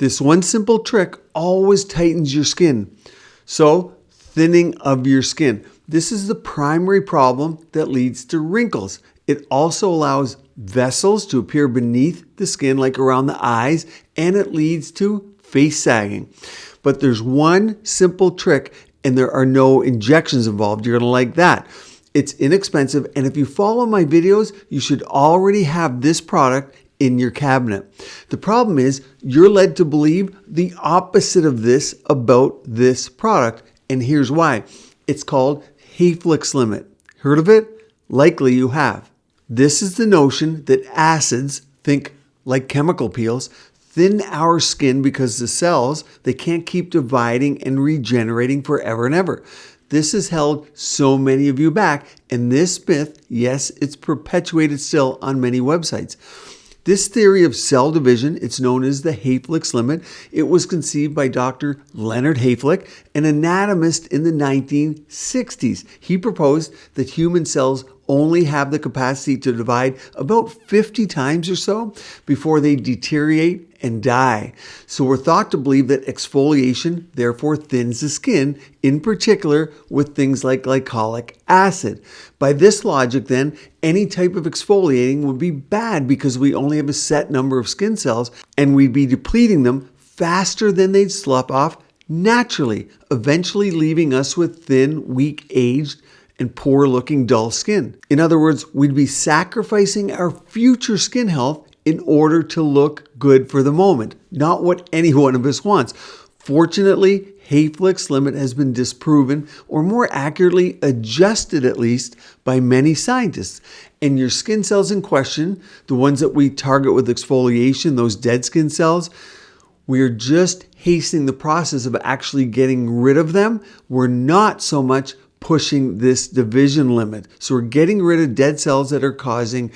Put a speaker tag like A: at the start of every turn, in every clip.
A: This one simple trick always tightens your skin. So, thinning of your skin. This is the primary problem that leads to wrinkles. It also allows vessels to appear beneath the skin, like around the eyes, and it leads to face sagging. But there's one simple trick, and there are no injections involved. You're going to like that. It's inexpensive, and if you follow my videos, you should already have this product in your cabinet. The problem is you're led to believe the opposite of this about this product, and here's why. It's called HAYFLICK limit. Heard of it? Likely you have. This is the notion that acids, think like chemical peels, thin our skin because the cells, they can't keep dividing and regenerating forever and ever. This has held so many of you back, and this myth, yes, it's perpetuated still on many websites. This theory of cell division, it's known as the HAYFLICK limit. It was conceived by Dr. Leonard HAYFLICK, an anatomist in the 1960s. He proposed that human cells only have the capacity to divide about 50 times or so before they deteriorate and die. So we're thought to believe that exfoliation therefore thins the skin, in particular with things like glycolic acid. By this logic then, any type of exfoliating would be bad because we only have a set number of skin cells and we'd be depleting them faster than they'd slough off naturally, eventually leaving us with thin, weak, aged, and poor-looking dull skin. In other words, we'd be sacrificing our future skin health in order to look good for the moment, not what any one of us wants. Fortunately, HAYFLICK limit has been disproven, or more accurately, adjusted at least, by many scientists. And your skin cells in question, the ones that we target with exfoliation, those dead skin cells, we are just hastening the process of actually getting rid of them. We're not so much pushing this division limit. So we're getting rid of dead cells that are causing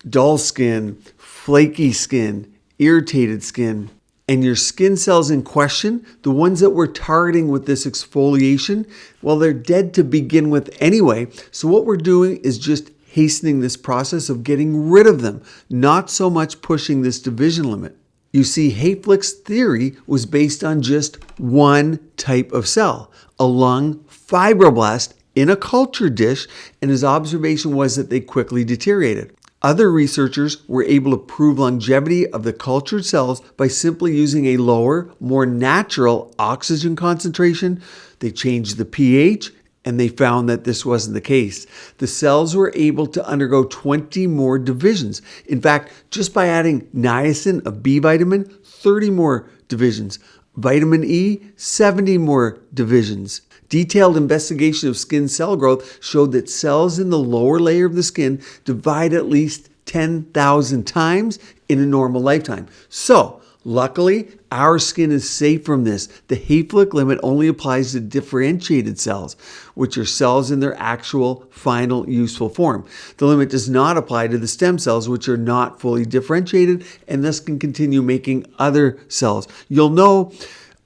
A: dull skin, flaky skin, irritated skin. And your skin cells in question, the ones that we're targeting with this exfoliation, well, they're dead to begin with anyway. So what we're doing is just hastening this process of getting rid of them, not so much pushing this division limit. You see, HAYFLICK's theory was based on just one type of cell, a lung fibroblast in a culture dish, and his observation was that they quickly deteriorated. Other researchers were able to prove longevity of the cultured cells by simply using a lower, more natural oxygen concentration. They changed the pH, and they found that this wasn't the case. The cells were able to undergo 20 more divisions. In fact, just by adding niacin, a B vitamin, 30 more divisions. Vitamin E, 70 more divisions. Detailed investigation of skin cell growth showed that cells in the lower layer of the skin divide at least 10,000 times in a normal lifetime. So, luckily, our skin is safe from this. The HAYFLICK limit only applies to differentiated cells, which are cells in their actual final useful form. The limit does not apply to the stem cells, which are not fully differentiated and thus can continue making other cells. You'll know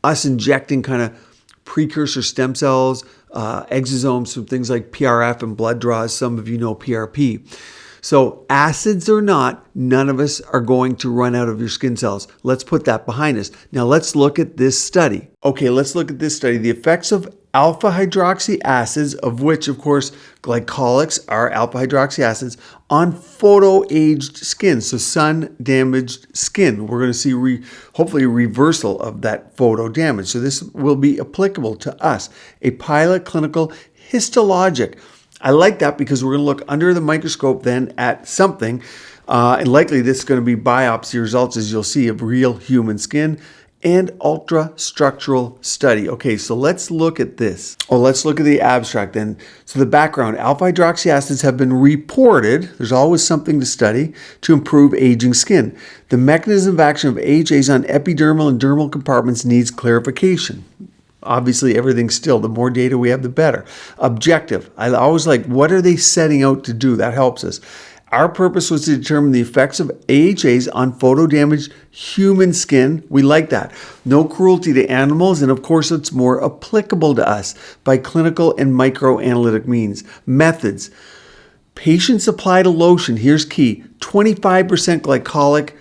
A: us injecting kind of precursor stem cells, exosomes from things like PRF and blood draws. Some of you know PRP. So acids or not, none of us are going to run out of your skin cells. Let's put that behind us. Now let's look at this study. Okay, let's look at this study. The effects of alpha hydroxy acids, of which, of course, glycolics are alpha hydroxy acids, on photo-aged skin, so sun-damaged skin. We're going to see hopefully a reversal of that photo damage. So this will be applicable to us. A pilot clinical histologic. I like that because we're going to look under the microscope then at something, and likely this is going to be biopsy results, as you'll see, of real human skin, and ultra-structural study. Okay, so let's look at this. Let's look at the abstract then. So the background, alpha hydroxy acids have been reported, there's always something to study, to improve aging skin. The mechanism of action of AHAs on epidermal and dermal compartments needs clarification. Obviously, everything's still, the more data we have, the better. Objective, I always like, what are they setting out to do? That helps us. Our purpose was to determine the effects of AHAs on photo-damaged human skin. We like that. No cruelty to animals, and of course it's more applicable to us by clinical and microanalytic means. Methods. Patients applied a lotion, here's key, 25% glycolic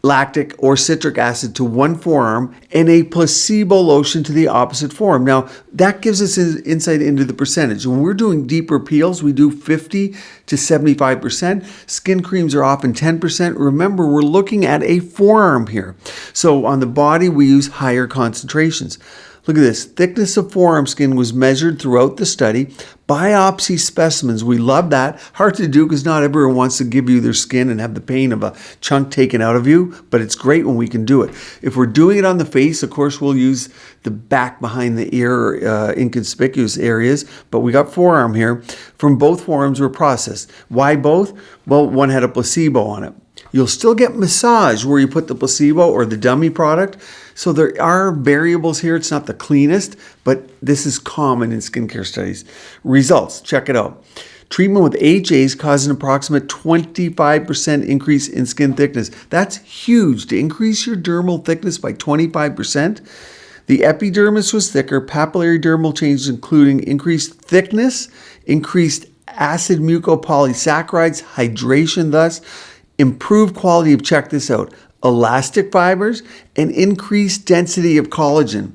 A: lactic or citric acid to one forearm and a placebo lotion to the opposite forearm. Now, that gives us an insight into the percentage. When we're doing deeper peels, we do 50 to 75%. Skin creams are often 10%. Remember, we're looking at a forearm here. So on the body, we use higher concentrations. Look at this. Thickness of forearm skin was measured throughout the study. Biopsy specimens, we love that. Hard to do because not everyone wants to give you their skin and have the pain of a chunk taken out of you, but it's great when we can do it. If we're doing it on the face, of course, we'll use the back behind the ear, inconspicuous areas, but we got forearm here. From both forearms were processed. Why both? Well, one had a placebo on it. You'll still get massage where you put the placebo or the dummy product. So there are variables here. It's not the cleanest, but this is common in skincare studies. Results, check it out. Treatment with HAs caused an approximate 25% increase in skin thickness. That's huge. To increase your dermal thickness by 25%. The epidermis was thicker. Papillary dermal changes including increased thickness, increased acid mucopolysaccharides, hydration thus, improved quality of, check this out, elastic fibers, and increased density of collagen.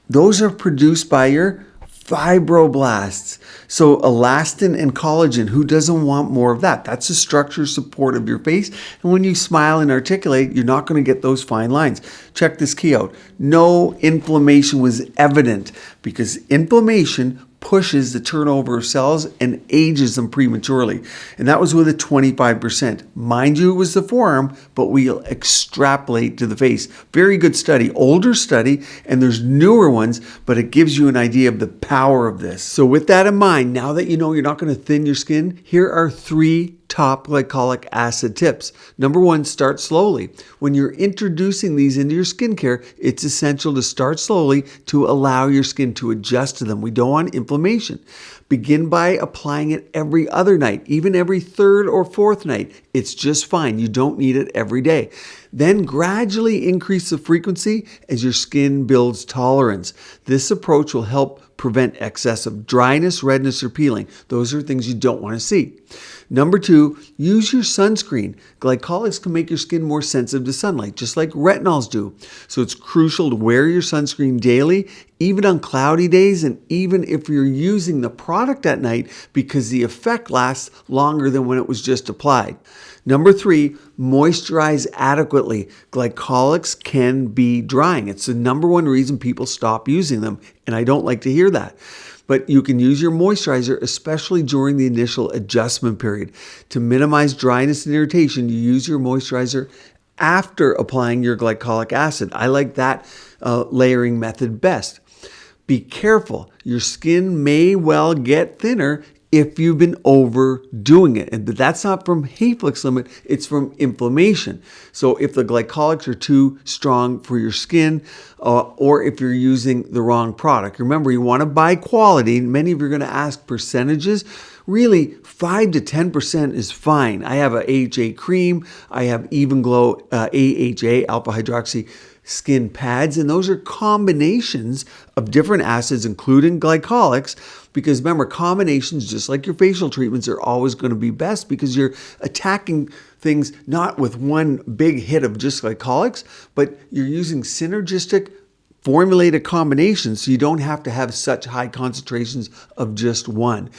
A: Those are produced by your fibroblasts. So elastin and collagen, who doesn't want more of that? That's the structure support of your face. And when you smile and articulate, you're not going to get those fine lines. Check this key out. No inflammation was evident because inflammation pushes the turnover of cells and ages them prematurely. And that was with a 25%. Mind you, it was the forearm, but we'll extrapolate to the face. Very good study, older study, and there's newer ones, but it gives you an idea of the power of this. So with that in mind, now that you know you're not going to thin your skin, here are 3 top glycolic acid tips. Number 1, start slowly. When you're introducing these into your skincare, it's essential to start slowly to allow your skin to adjust to them. We don't want inflammation. Begin by applying it every other night, even every 3rd or 4th night. It's just fine. You don't need it every day. Then gradually increase the frequency as your skin builds tolerance. This approach will help prevent excessive dryness, redness, or peeling. Those are things you don't want to see. Number 2, use your sunscreen. Glycolics can make your skin more sensitive to sunlight, just like retinols do. So it's crucial to wear your sunscreen daily, even on cloudy days, and even if you're using the product at night, because the effect lasts longer than when it was just applied. Number 3, moisturize adequately. Glycolics can be drying. It's the number 1 reason people stop using them, and I don't like to hear that. But you can use your moisturizer, especially during the initial adjustment period. To minimize dryness and irritation, you use your moisturizer after applying your glycolic acid. I like that layering method best. Be careful. Your skin may well get thinner if you've been overdoing it. And that's not from HAYFLICK's limit, it's from inflammation. So if the glycolics are too strong for your skin, or if you're using the wrong product. Remember, you want to buy quality. Many of you are going to ask percentages. Really, 5 to 10% is fine. I have a AHA cream. I have Even Glow AHA, alpha hydroxy skin pads, and those are combinations of different acids, including glycolics, because remember, combinations, just like your facial treatments, are always going to be best because you're attacking things not with one big hit of just glycolics, but you're using synergistic formulated combinations, so you don't have to have such high concentrations of just one.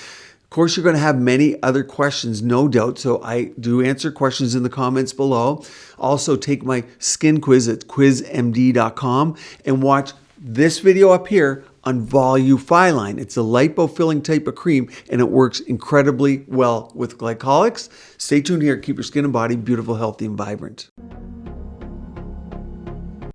A: Of course, you're going to have many other questions, no doubt, so I do answer questions in the comments below. Also, take my skin quiz at quizmd.com and watch this video up here on Voluphyline. It's a lipofilling type of cream, and it works incredibly well with glycolics. Stay tuned here. Keep your skin and body beautiful, healthy, and vibrant.